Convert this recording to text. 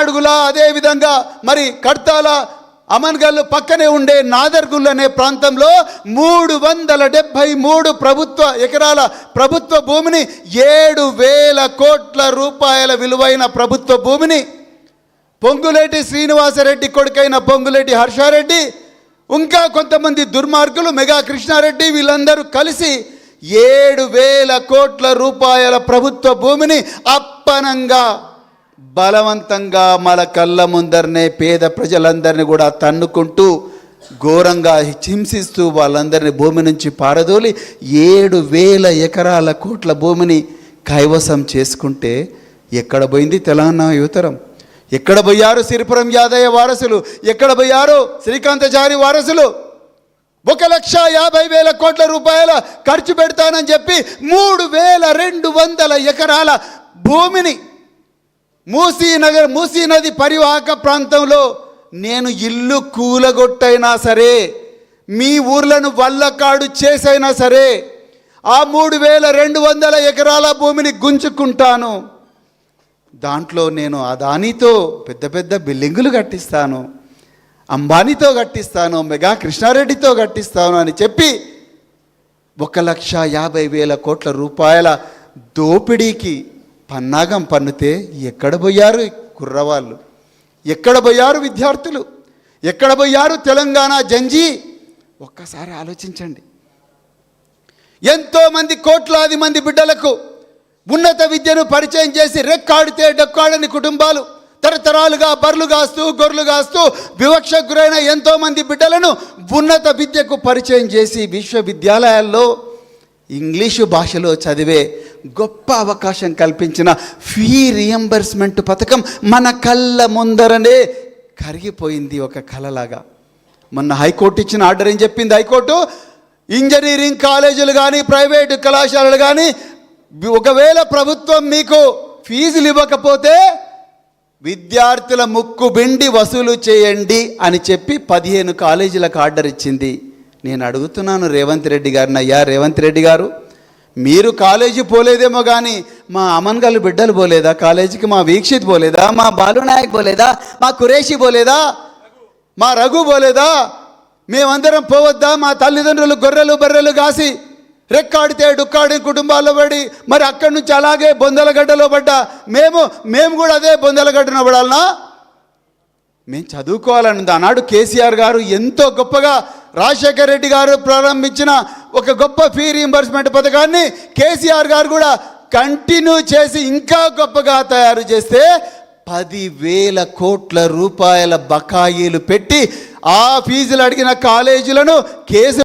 మాడుగుల, అదేవిధంగా మరి కడ్తాల, అమన్గల్ పక్కనే ఉండే నాదర్గుల్ అనే ప్రాంతంలో 373 ఎకరాల ప్రభుత్వ భూమిని, 7,000 కోట్ల రూపాయల విలువైన ప్రభుత్వ భూమిని పొంగులేటి శ్రీనివాసరెడ్డి కొడుకైన పొంగులేటి హర్షారెడ్డి, ఇంకా కొంతమంది దుర్మార్గులు, మెగా కృష్ణారెడ్డి, వీళ్ళందరూ కలిసి 7,000 కోట్ల రూపాయల ప్రభుత్వ భూమిని అప్పనంగా బలవంతంగా మన కళ్ళ ముందరనే పేద ప్రజలందరినీ కూడా తన్నుకుంటూ ఘోరంగా హింసిస్తూ వాళ్ళందరినీ భూమి నుంచి పారదోలి 7,000 ఎకరాల కోట్ల భూమిని కైవసం చేసుకుంటే ఎక్కడ పోయింది తెలంగాణ యువతరం? ఎక్కడ పోయారు సిరిపురం యాదయ్య వారసులు? ఎక్కడ పోయారు శ్రీకాంతచారి వారసులు? 1,50,000 కోట్ల రూపాయల ఖర్చు పెడతానని చెప్పి 3,200 ఎకరాల భూమిని మూసీ నది పరివాహక ప్రాంతంలో నేను ఇల్లు కూలగొట్టైనా సరే, మీ ఊర్లను వల్లకాడు చేసైనా సరే ఆ 3,200 ఎకరాల భూమిని గుంజుకుంటాను. దాంట్లో నేను అదానితో పెద్ద పెద్ద బిల్డింగులు కట్టిస్తాను, అంబానీతో కట్టిస్తాను, మెగా కృష్ణారెడ్డితో కట్టిస్తాను అని చెప్పి 1,50,000 కోట్ల రూపాయల దోపిడీకి పన్నాగం పన్నుతే ఎక్కడ పోయారు కుర్రవాళ్ళు? ఎక్కడ పోయారు విద్యార్థులు? ఎక్కడ పోయారు తెలంగాణ జంజీ? ఒక్కసారి ఆలోచించండి. ఎంతోమంది కోట్లాది మంది బిడ్డలకు ఉన్నత విద్యను పరిచయం చేసి రెక్కాడితే డొక్కాడని కుటుంబాలు తరతరాలుగా బర్లు కాస్తూ గొర్రెలు కాస్తూ వివక్షకు గురైన ఎంతోమంది బిడ్డలను ఉన్నత విద్యకు పరిచయం చేసి విశ్వవిద్యాలయాల్లో ఇంగ్లీషు భాషలో చదివే గొప్ప అవకాశం కల్పించిన ఫీ రియంబర్స్మెంట్ పథకం మన కళ్ళ ముందరనే కరిగిపోయింది ఒక కలలాగా. మొన్న హైకోర్టు ఇచ్చిన ఆర్డర్ ఏం చెప్పింది? హైకోర్టు ఇంజనీరింగ్ కాలేజీలు కానీ ప్రైవేటు కళాశాలలు కానీ ఒకవేళ ప్రభుత్వం మీకు ఫీజులు ఇవ్వకపోతే విద్యార్థుల ముక్కు బిండి వసూలు చేయండి అని చెప్పి 15 కాలేజీలకు ఆర్డర్ ఇచ్చింది. నేను అడుగుతున్నాను రేవంత్ రెడ్డి గారిని, అయ్యా రేవంత్ రెడ్డి గారు, మీరు కాలేజీ పోలేదేమో కానీ మా అమన్గల్ బిడ్డలు పోలేదా కాలేజీకి? మా వీక్షిత్ పోలేదా? మా బాలునాయక్ పోలేదా? మా కురేషి పోలేదా? మా రఘు పోలేదా? మేమందరం పోవద్దా? మా తల్లిదండ్రులు గొర్రెలు బర్రెలు కాసి రెక్కాడితే డుక్కాడి కుటుంబాల్లో పడి మరి అక్కడి నుంచి అలాగే బొందలగడ్డలో పడ్డా మేము కూడా అదే బొందలగడ్డన పడాలనా? మేము చదువుకోవాలని ఆనాడు కేసీఆర్ గారు ఎంతో గొప్పగా రాజశేఖర్ రెడ్డి గారు ప్రారంభించిన ఒక గొప్ప ఫీ రీయింబర్స్మెంట్ పథకాన్ని కేసీఆర్ గారు కూడా కంటిన్యూ చేసి ఇంకా గొప్పగా తయారు చేస్తే 10,000 కోట్ల రూపాయల బకాయిలు పెట్టి ఆ ఫీజులు అడిగిన కాలేజీలను కేసు